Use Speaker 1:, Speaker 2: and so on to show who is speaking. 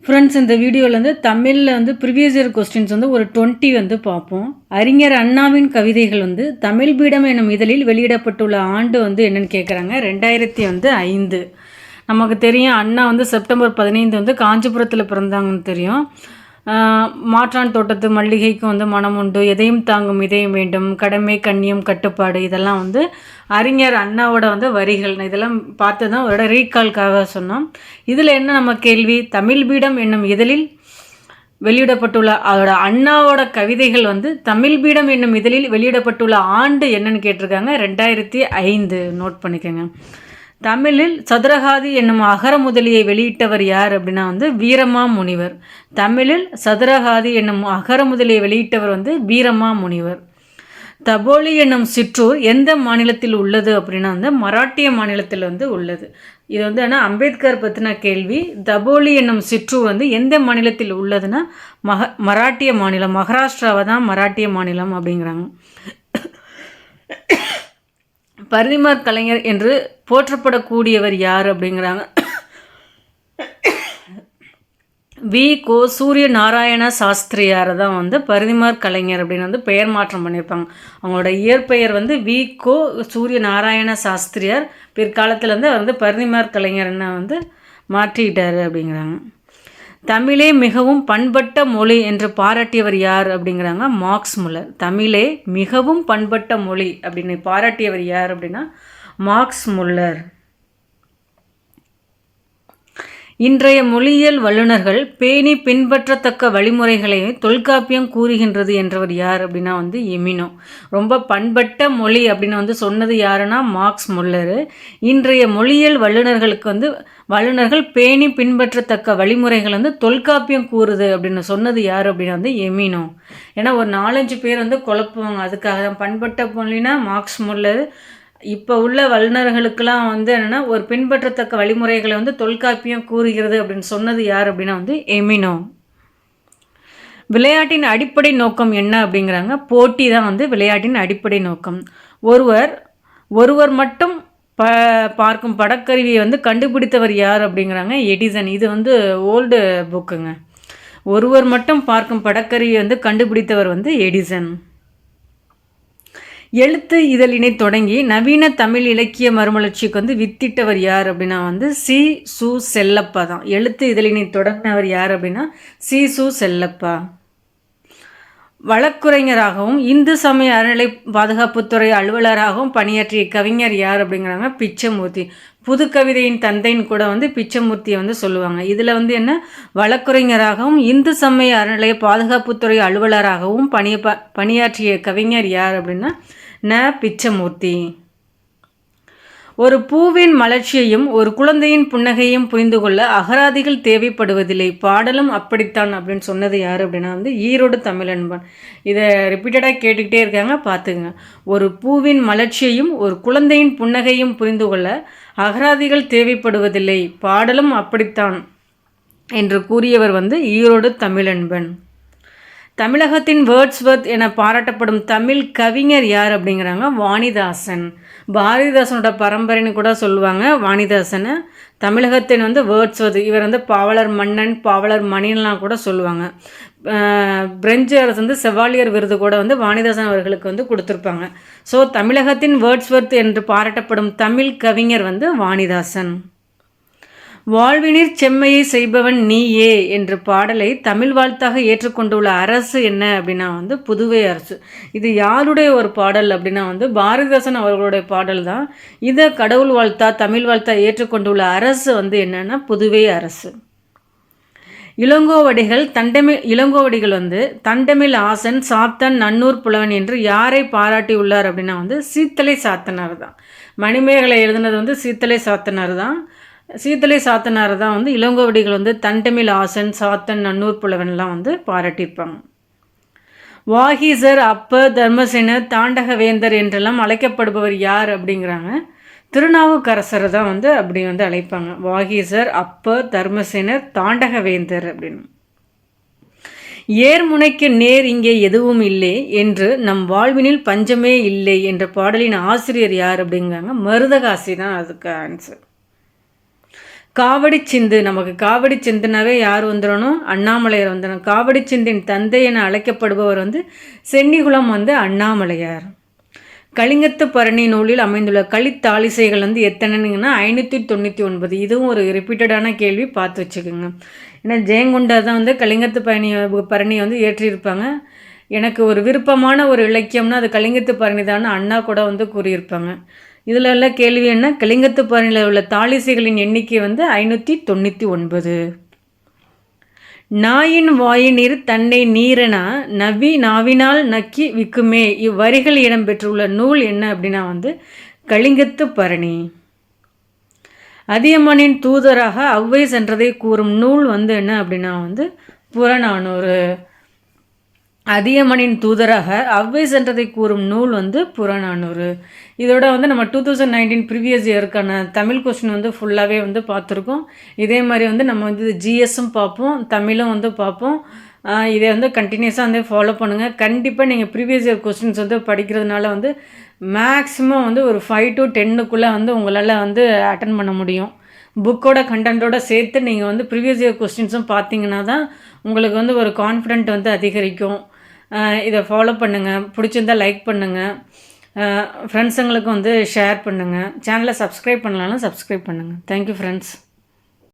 Speaker 1: Friends, இந்த வீடியோவில் வந்து தமிழில் வந்து ப்ரீவியஸ் இயர் கொஸ்டின்ஸ் வந்து ஒரு 20 வந்து பார்ப்போம். அறிஞர் அண்ணாவின் கவிதைகள் வந்து தமிழ் பீடம் எனும் இதழில் வெளியிடப்பட்டுள்ள ஆண்டு வந்து என்னன்னு கேட்குறாங்க. 2005. நமக்கு தெரியும், அண்ணா வந்து செப்டம்பர் 15 வந்து காஞ்சிபுரத்தில் பிறந்தாங்கன்னு தெரியும். மாற்றான் தோட்டத்து மல்லிகைக்கு வந்து மனம் உண்டு, எதையும் தாங்கும் இதயம் வேண்டும், கடமை கண்ணியம் கட்டுப்பாடு, இதெல்லாம் வந்து அறிஞர் அண்ணாவோட வந்து வரிகள். இதெல்லாம் பார்த்து தான் அவரோட ரீகால்காக சொன்னோம். இதில் என்ன நம்ம கேள்வி, தமிழ் பீடம் என்னும் இதழில் வெளியிடப்பட்டுள்ள அதோட அண்ணாவோட கவிதைகள் வந்து தமிழ் பீடம் என்னும் இதழில் வெளியிடப்பட்டுள்ள ஆண்டு என்னன்னு கேட்டிருக்காங்க. 2005. நோட் பண்ணிக்கோங்க. தமிழில் சதுரகாதி என்னும் அகர முதலியை வெளியிட்டவர் யார் அப்படின்னா வந்து வீரமா முனிவர். தமிழில் சதுரகாதி என்னும் அகர முதலியை வெளியிட்டவர் வந்து வீரமா முனிவர். தபோலி என்னும் சிற்றூர் எந்த மாநிலத்தில் உள்ளது அப்படின்னா வந்து மராட்டிய மாநிலத்தில் வந்து உள்ளது. இது வந்து ஆனால் அம்பேத்கர் பற்றின கேள்வி. தபோலி என்னும் சிற்றூர் வந்து எந்த மாநிலத்தில் உள்ளதுன்னா மராட்டிய மாநிலம், மகாராஷ்டிராவை தான் மராட்டிய மாநிலம் அப்படிங்கிறாங்க. பரிதிமாற் கலைஞர் என்று போற்றப்படக்கூடியவர் யார் அப்படிங்கிறாங்க. கோ சூரிய நாராயண சாஸ்திரியார் தான் வந்து பரிதிமாற் கலைஞர் அப்படின்னு வந்து பெயர் மாற்றம் பண்ணியிருப்பாங்க. அவங்களோட இயற்பெயர் வந்து கோ சூரிய நாராயண சாஸ்திரியார். பிற்காலத்தில் வந்து அவர் வந்து பரிதிமாற் கலைஞர்னு வந்து மாற்றிக்கிட்டார் அப்படிங்கிறாங்க. தமிழே மிகவும் பண்பட்ட மொழி என்று பாராட்டியவர் யார் அப்படிங்கிறாங்க. Marks Muller. தமிழே மிகவும் பண்பட்ட மொழி அப்படின்னு பாராட்டியவர் யார் அப்படின்னா மார்க்ஸ் முல்லர். இன்றைய மொழியியல் வல்லுநர்கள் பேணி பின்பற்றத்தக்க வழிமுறைகளை தொல்காப்பியம் கூறுகின்றது என்றவர் யார் அப்படின்னா வந்து எமினோ. ரொம்ப பண்பட்ட மொழி அப்படின்னு வந்து சொன்னது யாருன்னா மார்க்ஸ் முல்லரு. இன்றைய மொழியியல் வல்லுநர்கள் பேணி பின்பற்றத்தக்க வழிமுறைகள் வந்து தொல்காப்பியம் கூறுது அப்படின்னு சொன்னது யார் அப்படின்னா வந்து எமினோ. ஏன்னா ஒரு 4-5 பேர் வந்து குழப்புவாங்க. அதுக்காக பண்பட்ட மொழினா மார்க்ஸ் முல்லர். இப்போ உள்ள வல்லுநர்களுக்கெல்லாம் வந்து என்னென்னா ஒரு பின்பற்றத்தக்க வழிமுறைகளை வந்து தொல்காப்பியம் கூறுகிறது அப்படின்னு சொன்னது யார் அப்படின்னா வந்து எமினோ. விளையாட்டின் அடிப்படை நோக்கம் என்ன அப்படிங்கிறாங்க. போட்டி தான் வந்து விளையாட்டின் அடிப்படை நோக்கம். ஒருவர் மட்டும் பார்க்கும் படக்கருவியை வந்து கண்டுபிடித்தவர் யார் அப்படிங்கிறாங்க எடிசன். இது வந்து ஓல்டு புக்குங்க. ஒருவர் மட்டும் பார்க்கும் படக்கருவியை வந்து கண்டுபிடித்தவர் வந்து எடிசன். எழுத்து இதழினை தொடங்கி நவீன தமிழ் இலக்கிய மறுமலர்ச்சிக்கு வந்து வித்திட்டவர் யார் அப்படின்னா வந்து சு செல்லப்பா தான். எழுத்து இதழினை தொடங்கினவர் யார் அப்படின்னா சு செல்லப்பா. வழக்குரைஞராகவும் இந்து சமய அறநிலை பாதுகாப்புத்துறை அலுவலராகவும் பணியாற்றிய கவிஞர் யார் அப்படிங்கிறாங்க பிச்சமூர்த்தி. புது கவிதையின் தந்தைன்னு கூட வந்து பிச்சமூர்த்தியை வந்து சொல்லுவாங்க. இதில் வந்து என்ன, வழக்குரைஞராகவும் இந்து சமய அறநிலை பாதுகாப்புத்துறை அலுவலராகவும் பணியாற்றிய கவிஞர் யார் அப்படின்னா பிச்சமூர்த்தி. ஒரு பூவின் மலர்ச்சியையும் ஒரு குழந்தையின் புன்னகையும் புரிந்து கொள்ள அகராதிகள் தேவைப்படுவதில்லை, பாடலும் அப்படித்தான் அப்படின்னு சொன்னது யார் அப்படின்னா வந்து ஈரோடு தமிழன்பன். இதை ரிப்பீட்டடாக கேட்டுக்கிட்டே இருக்காங்க, பார்த்துங்க. ஒரு பூவின் மலர்ச்சியையும் ஒரு குழந்தையின் புன்னகையும் புரிந்து கொள்ள அகராதிகள் தேவைப்படுவதில்லை, பாடலும் அப்படித்தான் என்று கூறியவர் வந்து ஈரோடு தமிழன்பன். தமிழகத்தின் வேர்ட்ஸ்வர்த் என பாராட்டப்படும் தமிழ் கவிஞர் யார் அப்படிங்கிறாங்க வாணிதாசன். பாரதிதாசனோட பரம்பரைன்னு கூட சொல்லுவாங்க வாணிதாசனை. தமிழகத்தின் வந்து வேர்ட்ஸ்வர்த், இவர் வந்து பாவலர் மன்னன், பாவலர் மணின்லாம் கூட சொல்லுவாங்க. பிரெஞ்சு அரசு வந்து செவாலியர் விருது கூட வந்து வாணிதாசன் அவர்களுக்கு வந்து கொடுத்துருப்பாங்க. ஸோ தமிழகத்தின் வேர்ட்ஸ்வர்த் என்று பாராட்டப்படும் தமிழ் கவிஞர் வந்து வாணிதாசன். வாழ்வினிற் செம்மையை செய்பவன் நீயே என்ற பாடலை தமிழ் வாழ்த்தாக ஏற்றுக்கொண்டுள்ள அரசு என்ன அப்படின்னா வந்து புதுவை அரசு. இது யாருடைய ஒரு பாடல் அப்படின்னா வந்து பாரதிதாசன் அவர்களுடைய பாடல் தான். இதை கடவுள் வாழ்த்தா தமிழ் வாழ்த்தா ஏற்றுக்கொண்டுள்ள அரசு வந்து என்னன்னா புதுவை அரசு. இளங்கோவடிகள் வந்து தண்டமிழ் ஆசன் சாத்தன் நன்னூர் புலவன் என்று யாரை பாராட்டி உள்ளார் அப்படின்னா வந்து சீத்தலை சாத்தனார் தான். மணிமேகலை எழுதினது வந்து சீத்தலை சாத்தனார் தான். சீத்தலை சாத்தனார் தான் வந்து இளங்கோவடிகள் வந்து தண்டமிழ் ஆசன் சாத்தன் நன்னூர் புலவன்லாம் வந்து பாராட்டியிருப்பாங்க. வாகீசர், அப்பர், தர்மசேனர், தாண்டகவேந்தர் என்றெல்லாம் அழைக்கப்படுபவர் யார் அப்படிங்கிறாங்க திருநாவுக்கரசரை தான் வந்து அப்படி வந்து அழைப்பாங்க. வாகீசர், அப்பர், தர்மசேனர், தாண்டகவேந்தர் அப்படின்னு. ஏர்முனைக்கு நேர் இங்கே எதுவும் இல்லை என்று நம் வாழ்வினில் பஞ்சமே இல்லை என்ற பாடலின் ஆசிரியர் யார் அப்படிங்கிறாங்க மருதகாசி தான் அதுக்கு ஆன்சர். காவடி சிந்து, நமக்கு காவடி சிந்துனாவே யார் வந்துடணும்? அண்ணாமலையார் வந்துடணும். காவடி சிந்தின் தந்தை என அழைக்கப்படுபவர் வந்து சென்னிகுளம் வந்து அண்ணாமலையார். கலிங்கத்து பரணி நூலில் அமைந்துள்ள கலித்தாலிசைகள் வந்து எத்தனைங்கன்னா 599. இதுவும் ஒரு ரிப்பீட்டடான கேள்வி, பார்த்து வச்சுக்கோங்க. ஏன்னா ஜெயங்கொண்டார் தான் வந்து கலிங்கத்து பரணியை வந்து ஏற்றியிருப்பாங்க. எனக்கு ஒரு விருப்பமான ஒரு இலக்கியம்னா அது கலிங்கத்து பரணி தான் அண்ணா கூட வந்து கூறியிருப்பாங்க. இதில் உள்ள கேள்வி என்ன? கலிங்கத்து பரணியில் உள்ள தாலிசைகளின் எண்ணிக்கை வந்து 599. நாயின் வாயினீர் தன்னை நீரெனா நவி நாவினால் நக்கி விக்குமே. இவ்வரிகள் இடம்பெற்றுள்ள நூல் என்ன அப்படின்னா வந்து கலிங்கத்து பரணி. அதியமானின் தூதராக ஔவை சென்றதை கூறும் நூல் வந்து என்ன அப்படின்னா வந்து புறநானூறு. அதியமானின் தூதராக ஔவை சென்றதை கூறும் நூல் வந்து புறநானூறு. இதோட வந்து நம்ம 2019 ப்ரீவியஸ் இயருக்கான தமிழ் கொஸ்டின் வந்து ஃபுல்லாகவே வந்து பார்த்துருக்கோம். இதே மாதிரி வந்து நம்ம வந்து ஜிஎஸும் பார்ப்போம், தமிழும் வந்து பார்ப்போம். இதை வந்து கண்டினியூஸாக வந்து ஃபாலோ பண்ணுங்கள். கண்டிப்பாக நீங்கள் ப்ரீவியஸ் இயர் கொஸ்டின்ஸ் வந்து படிக்கிறதுனால வந்து மேக்ஸிமம் வந்து ஒரு 5 to 10க்குள்ளே வந்து உங்களால் வந்து அட்டன் பண்ண முடியும். புக்கோட கண்டென்ட்டோட சேர்த்து நீங்கள் வந்து ப்ரீவியஸ் இயர் கொஸ்டின்ஸும் பார்த்தீங்கன்னா தான் உங்களுக்கு வந்து ஒரு கான்ஃபிடென்ட் வந்து அதிகரிக்கும். இதை ஃபாலோ பண்ணுங்கள். பிடிச்சிருந்தால் லைக் பண்ணுங்கள், ஃப்ரெண்ட்ஸுங்களுக்கு வந்து ஷேர் பண்ணுங்கள். சேனலை சப்ஸ்கிரைப் பண்ணலாம்னா சப்ஸ்கிரைப் பண்ணுங்கள். Thank you friends.